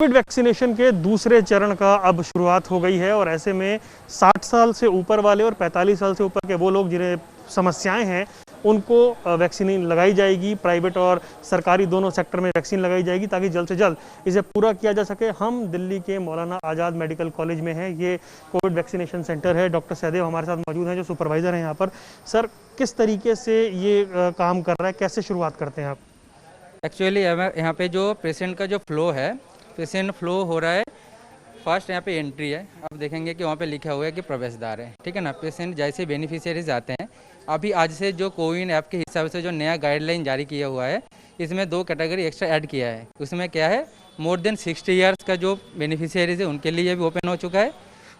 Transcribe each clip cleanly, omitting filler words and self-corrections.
Covid vaccination के दूसरे चरण का अब शुरुआत हो गई है और ऐसे में 60 साल से ऊपर वाले और 45 साल से ऊपर के वो लोग जिन्हें समस्याएं हैं उनको वैक्सीन लगाई जाएगी। प्राइवेट और सरकारी दोनों सेक्टर में वैक्सीन लगाई जाएगी ताकि जल्द से जल्द इसे पूरा किया जा सके। हम दिल्ली के मौलाना आज़ाद मेडिकल कॉलेज में हैं। ये कोविड वैक्सीनेशन सेंटर है। डॉक्टर सहदेव हमारे साथ मौजूद हैं जो सुपरवाइज़र हैं यहाँ पर। सर, किस तरीके से ये काम कर रहा है, कैसे शुरुआत करते हैं आप? एक्चुअली यहाँ पे जो पेशेंट का जो फ्लो है, पेशेंट फ्लो हो रहा है। फर्स्ट यहाँ पे एंट्री है, आप देखेंगे कि वहाँ पे लिखा हुआ है कि प्रवेश द्वार है, ठीक है ना। पेशेंट जैसे बेनिफिशियरीज आते हैं, अभी आज से जो कोविन ऐप के हिसाब से जो नया गाइडलाइन जारी किया हुआ है, इसमें 2 कैटेगरी एक्स्ट्रा ऐड किया है। उसमें क्या है, मोर देन 60 ईयर्स का जो बेनिफिशियरीज है उनके लिए भी ओपन हो चुका है,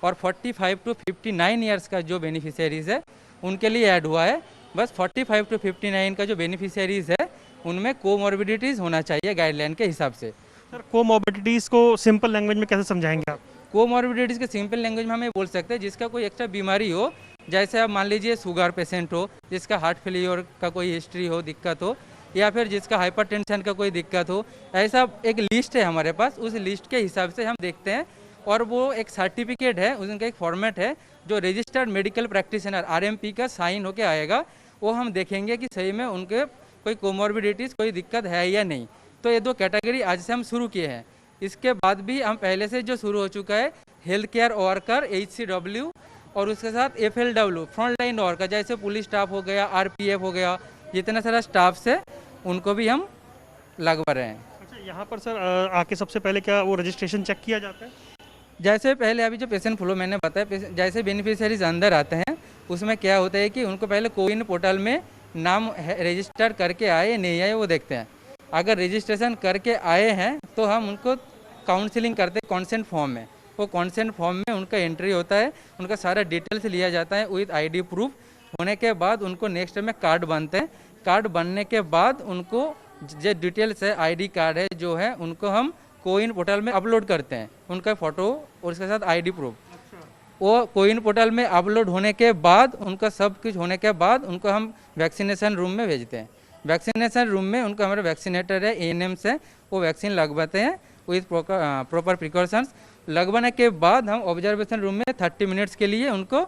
और 45 टू 59 ईयर्स का जो बेनिफिशियरीज है उनके लिए ऐड हुआ है। बस 45 टू 59 का जो बेनिफिशियरीज है उनमें कोमॉर्बिडिटीज़ होना चाहिए गाइडलाइन के हिसाब से। सर, कोमॉर्बिडिटीज़ को सिंपल लैंग्वेज में कैसे समझाएंगे आप? कोमॉर्बिडिटीज़ के सिंपल लैंग्वेज में हमें बोल सकते हैं जिसका कोई एक्स्ट्रा बीमारी हो, जैसे आप मान लीजिए शुगर पेशेंट हो, जिसका हार्ट फेलियर का कोई हिस्ट्री हो, दिक्कत हो, या फिर जिसका हाइपरटेंशन का कोई दिक्कत हो। ऐसा एक लिस्ट है हमारे पास, उस लिस्ट के हिसाब से हम देखते हैं, और वो एक सर्टिफिकेट है, उनका एक फॉर्मेट है जो रजिस्टर्ड मेडिकल प्रैक्टिशनर RMP का साइन होके आएगा। वो हम देखेंगे कि सही में उनके कोई कोमॉर्बिडिटीज़, कोई दिक्कत है या नहीं। तो ये 2 कैटेगरी आज से हम शुरू किए हैं। इसके बाद भी हम पहले से जो शुरू हो चुका है हेल्थ केयर वर्कर HCW, और उसके साथ FLW फ्रंट लाइन वर्कर, जैसे पुलिस स्टाफ हो गया, RPF हो गया, जितना सारा स्टाफ है उनको भी हम लगवा रहे हैं। अच्छा, यहाँ पर सर आके सबसे पहले क्या वो रजिस्ट्रेशन चेक किया जाता है? जैसे पहले अभी जो पेशेंट फ्लो मैंने बताया, जैसे बेनिफिशियरीज अंदर आते हैं उसमें क्या होता है कि उनको पहले कोविन पोर्टल में नाम रजिस्टर करके आए नहीं आए वो देखते हैं। अगर रजिस्ट्रेशन करके आए हैं तो हम उनको काउंसलिंग करते हैं कॉन्सेंट फॉर्म में। वो कॉन्सेंट फॉर्म में उनका एंट्री होता है, उनका सारा डिटेल्स लिया जाता है विद ID प्रूफ। होने के बाद उनको नेक्स्ट में कार्ड बनते हैं। कार्ड बनने के बाद उनको जो डिटेल्स है, ID कार्ड है जो है, उनको हम कोविन पोर्टल में अपलोड करते हैं, उनका फ़ोटो और उसके साथ ID प्रूफ। वो कोविन पोर्टल में अपलोड होने के बाद, उनका सब कुछ होने के बाद, उनको हम वैक्सीनेशन रूम में भेजते हैं। वैक्सीनेशन रूम में उनको हमारे वैक्सीनेटर है, ANMs है, वो वैक्सीन लगवाते हैं विद प्रॉपर प्रिकॉशंस। लगवाने के बाद हम ऑब्जर्वेशन रूम में 30 मिनट्स के लिए उनको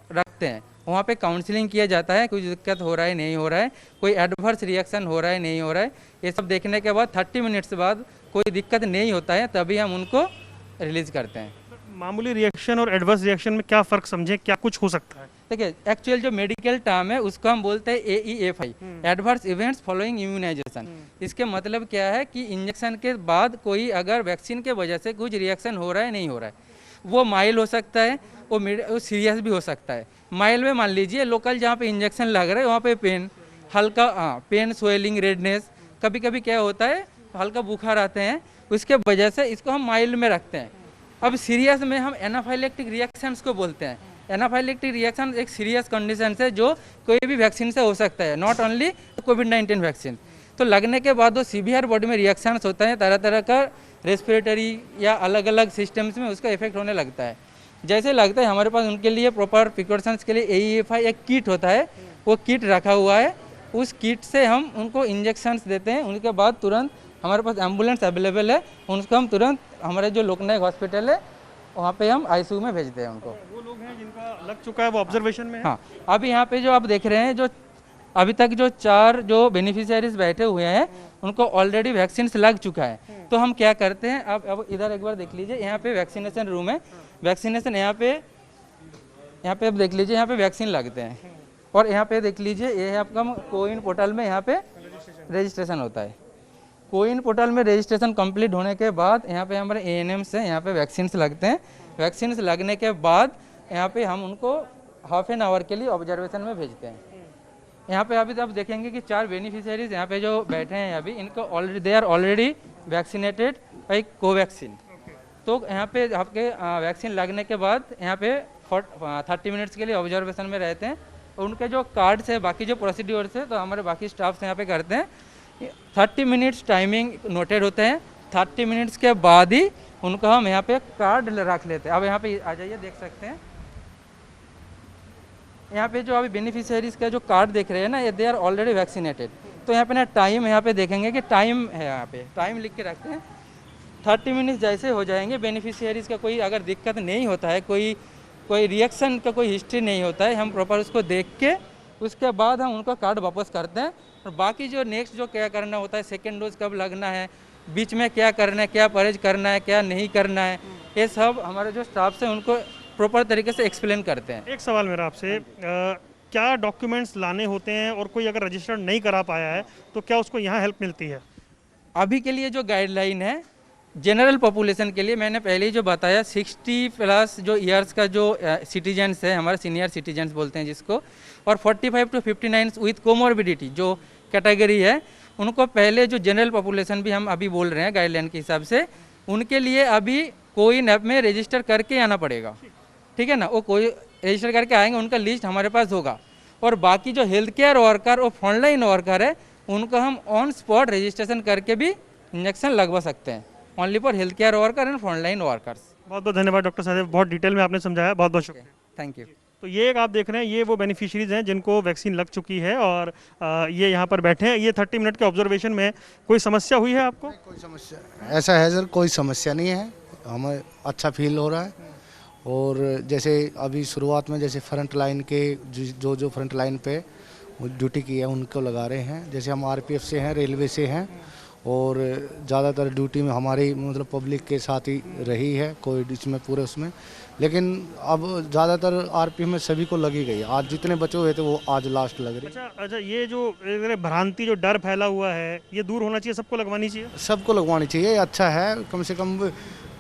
रखते हैं। वहाँ पे काउंसलिंग किया जाता है, कुछ दिक्कत हो रहा है नहीं हो रहा है, कोई एडवर्स रिएक्शन हो रहा है नहीं हो रहा है, ये सब देखने के बाद 30 मिनट्स बाद कोई दिक्कत नहीं होता है तभी हम उनको रिलीज़ करते हैं। मामूली रिएक्शन और एडवर्स रिएक्शन में क्या फ़र्क समझें, क्या कुछ हो सकता है? देखिए, एक्चुअल जो मेडिकल टर्म है उसको हम बोलते हैं AEFI, adverse events following immunization. इसके मतलब क्या है कि इंजेक्शन के बाद कोई अगर वैक्सीन के वजह से कुछ रिएक्शन हो रहा है नहीं हो रहा है, वो माइल्ड हो सकता है, वो सीरियस भी हो सकता है। माइल्ड में मान लीजिए लोकल जहाँ पे इंजेक्शन लग रहा है वहाँ पे पेन, हल्का पेन, स्वेलिंग, रेडनेस, कभी कभी क्या होता है हल्का बुखार आते हैं, उसके वजह से इसको हम माइल्ड में रखते हैं। अब सीरियस में हम एनाफाइलेक्टिक रिएक्शंस को बोलते हैं। एनाफाइलेक्टिक रिएक्शन एक सीरियस कंडीशन है जो कोई भी वैक्सीन से हो सकता है, नॉट ओनली कोविड-19 वैक्सीन। तो लगने के बाद वो सीवियर बॉडी में रिएक्शंस होता है, तरह तरह का रेस्पिरेटरी या अलग अलग सिस्टम्स में उसका इफेक्ट होने लगता है। जैसे लगता है हमारे पास उनके लिए प्रॉपर प्रिकॉशंस के लिए AEFI एक किट होता है, वो किट रखा हुआ है। उस किट से हम उनको इंजेक्शंस देते हैं। उनके बाद तुरंत हमारे पास एम्बुलेंस अवेलेबल है, उनको हम तुरंत हमारे जो लोकनायक हॉस्पिटल है वहाँ पे हम ICU में भेजते हैं उनको। वो लोग हैं जिनका लग चुका है वो ऑब्जर्वेशन में है? हाँ, अभी यहाँ पे जो आप देख रहे हैं, जो अभी तक जो 4 जो बेनिफिशियरीज बैठे हुए हैं उनको ऑलरेडी वैक्सीन लग चुका है। तो हम क्या करते हैं, आप अब इधर एक बार देख लीजिए, यहाँ पे वैक्सीनेशन रूम है। वैक्सीनेशन यहाँ पे आप देख लीजिए, यहाँ पे वैक्सीन लगते हैं। और यहाँ पे देख लीजिए, ये है आपका कोविन पोर्टल में यहाँ पे रजिस्ट्रेशन होता है। कोविन पोर्टल में रजिस्ट्रेशन कंप्लीट होने के बाद यहाँ पे हमारे ANMs हैं, यहाँ पे वैक्सीन्स लगते हैं। वैक्सीन्स लगने के बाद यहाँ पे हम उनको हाफ एन आवर के लिए ऑब्जर्वेशन में भेजते हैं। यहाँ पे अभी आप देखेंगे कि 4 बेनिफिशियरीज यहाँ पे जो बैठे हैं अभी, इनको they are already vaccinated by Covaxin. तो यहाँ पे आपके वैक्सीन लगने के बाद यहाँ पे 30 मिनट्स के लिए ऑब्जर्वेशन में रहते हैं। उनके जो कार्ड्स है, बाकी जो प्रोसीड्योर्स है, तो हमारे बाकी स्टाफ्स यहाँ पे करते हैं। 30 मिनट्स टाइमिंग नोटेड होते हैं। 30 मिनट्स के बाद ही उनको हम यहाँ पे कार्ड रख लेते हैं। अब यहाँ पे आ जाइए, देख सकते हैं यहाँ पे जो अभी बेनिफिशियरीज का जो कार्ड देख रहे हैं ना, ये दे आर ऑलरेडी वैक्सीनेटेड। तो यहाँ पे ना टाइम यहाँ पे देखेंगे कि टाइम है, यहाँ पे टाइम लिख के रखते हैं। 30 मिनट जैसे हो जाएंगे, बेनिफिशियरीज का कोई अगर दिक्कत नहीं होता है, कोई रिएक्शन का कोई हिस्ट्री नहीं होता है, हम प्रॉपर उसको देख के उसके बाद हम उनका कार्ड वापस करते हैं। और बाकी जो नेक्स्ट जो क्या करना होता है, सेकेंड डोज कब लगना है, बीच में क्या करना है, क्या परहेज करना है, क्या नहीं करना है, ये सब हमारे जो स्टाफ से उनको प्रॉपर तरीके से एक्सप्लेन करते हैं। एक सवाल मेरा आपसे, क्या डॉक्यूमेंट्स लाने होते हैं और कोई अगर रजिस्टर्ड नहीं करा पाया है तो क्या उसको यहाँ हेल्प मिलती है? अभी के लिए जो गाइडलाइन है जनरल पॉपुलेशन के लिए, मैंने पहले ही जो बताया, 60+ जो ईयर्स का जो सिटीजन्स है, हमारे सीनियर सिटीजन्स बोलते हैं जिसको, और 45 to 59 विथ कोमोर्बिडिटी जो कैटेगरी है, उनको पहले जो जनरल पॉपुलेशन भी हम अभी बोल रहे हैं गाइडलाइन के हिसाब से, उनके लिए अभी कोविन ऐप में रजिस्टर करके आना पड़ेगा। ठीक है ना, वो कोई रजिस्टर करके आएंगे, उनका लिस्ट हमारे पास होगा। और बाकी जो हेल्थ केयर वर्कर और फ्रंटलाइन वर्कर है, उनको हम ऑन स्पॉट रजिस्ट्रेशन करके भी इंजेक्शन लगवा सकते हैं, only for health care worker and frontline workers. बहुत बहुत धन्यवाद डॉक्टर साहब, बहुत डिटेल में आपने समझाया, बहुत बहुत शुक्रिया। Thank you. तो ये एक आप देख रहे हैं, ये वो बेनिफिशियरीज हैं जिनको वैक्सीन लग चुकी है और ये यहाँ पर बैठे हैं। ये 30 मिनट के ऑब्जर्वेशन में कोई समस्या हुई है आपको? कोई समस्या ऐसा है सर, कोई समस्या नहीं है, हमें अच्छा फील हो रहा है। और जैसे अभी शुरुआत में जैसे फ्रंट लाइन के जो फ्रंट लाइन पे ड्यूटी की है उनको लगा रहे हैं, जैसे हम आरपीएफ से हैं, रेलवे से हैं, और ज़्यादातर ड्यूटी में हमारी मतलब पब्लिक के साथ ही रही है, कोई इसमें पूरे उसमें, लेकिन अब ज़्यादातर आरपीएफ में सभी को लगी गई। आज जितने बचे हुए थे वो आज लास्ट लग रही। अच्छा, ये जो भ्रांति, जो डर फैला हुआ है, ये दूर होना चाहिए, सबको लगवानी चाहिए? सबको लगवानी चाहिए, अच्छा है, कम से कम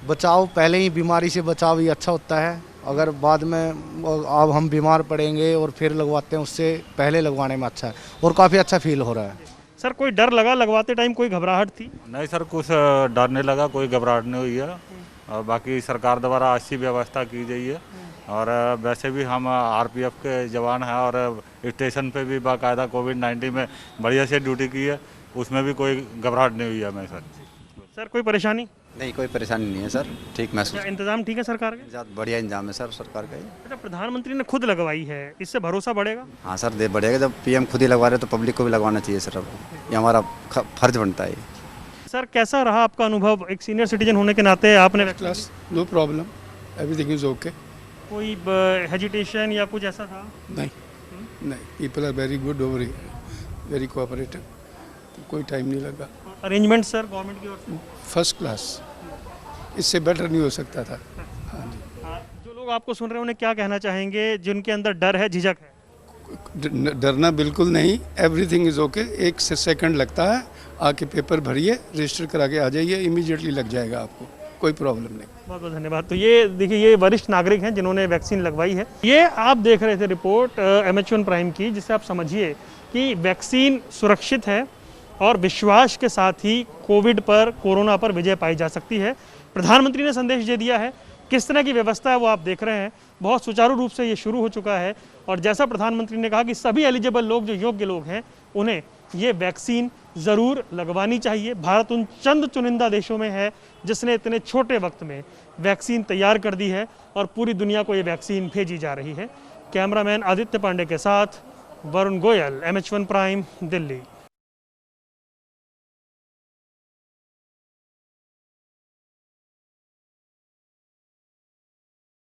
बचाव, पहले ही बीमारी से बचाव ही अच्छा होता है। अगर बाद में अब हम बीमार पड़ेंगे और फिर लगवाते हैं, उससे पहले लगवाने में अच्छा है और काफ़ी अच्छा फील हो रहा है। सर, कोई डर लगा लगवाते टाइम, कोई घबराहट थी? नहीं सर, कुछ डर नहीं लगा, कोई घबराहट नहीं हुई है। और बाकी सरकार द्वारा अच्छी व्यवस्था की गई है। और वैसे भी हम आरपीएफ के जवान हैं और स्टेशन पे भी बाकायदा कोविड-19 में बढ़िया से ड्यूटी की है, उसमें भी कोई घबराहट नहीं हुई है हमें सर। सर, कोई परेशानी? नहीं, कोई परेशानी नहीं है सर, ठीक महसूस। इंतजाम ठीक है सरकार के? ज़्यादा बढ़िया इंतजाम है सर सरकार का। अच्छा, प्रधानमंत्री ने खुद लगवाई है, इससे भरोसा बढ़ेगा? हाँ सर, दे बढ़ेगा, जब पीएम खुद ही लगवा रहे तो पब्लिक को भी लगवाना चाहिए सर, अब ये हमारा फर्ज बनता है। सर, कैसा रहा आपका अनुभव एक सीनियर सिटीजन होने के नाते? आपने class, no problem, everything is okay. कोई हेजिटेशन या कुछ ऐसा था? नहीं, people are very good over here, very cooperative, कोई टाइम नहीं लगा। अरेंजमेंट सर गवर्नमेंट की ओर से? फर्स्ट क्लास, इससे बेटर नहीं हो सकता था। हाँ जी। जो लोग आपको सुन रहे हैं उन्हें क्या कहना चाहेंगे जिनके अंदर डर है, झिझक है? डरना बिल्कुल नहीं, एवरीथिंग इज ओके। 1 से सेकंड लगता है, आके पेपर भरिए, रजिस्टर करा के आ जाइए, इमीडिएटली लग जाएगा आपको, कोई प्रॉब्लम नहीं। बहुत बहुत धन्यवाद। तो ये देखिए, ये वरिष्ठ नागरिक हैं जिन्होंने वैक्सीन लगवाई है। ये आप देख रहे थे रिपोर्ट MH1 प्राइम की, जिससे आप समझिए कि वैक्सीन सुरक्षित है और विश्वास के साथ ही कोविड पर, कोरोना पर विजय पाई जा सकती है। प्रधानमंत्री ने संदेश दे दिया है, किस तरह की व्यवस्था है वो आप देख रहे हैं, बहुत सुचारू रूप से ये शुरू हो चुका है। और जैसा प्रधानमंत्री ने कहा कि सभी एलिजिबल लोग, जो योग्य लोग हैं, उन्हें ये वैक्सीन ज़रूर लगवानी चाहिए। भारत उन चंद चुनिंदा देशों में है जिसने इतने छोटे वक्त में वैक्सीन तैयार कर दी है और पूरी दुनिया को ये वैक्सीन भेजी जा रही है। कैमरामैन आदित्य पांडे के साथ वरुण गोयल, MH1 प्राइम, दिल्ली।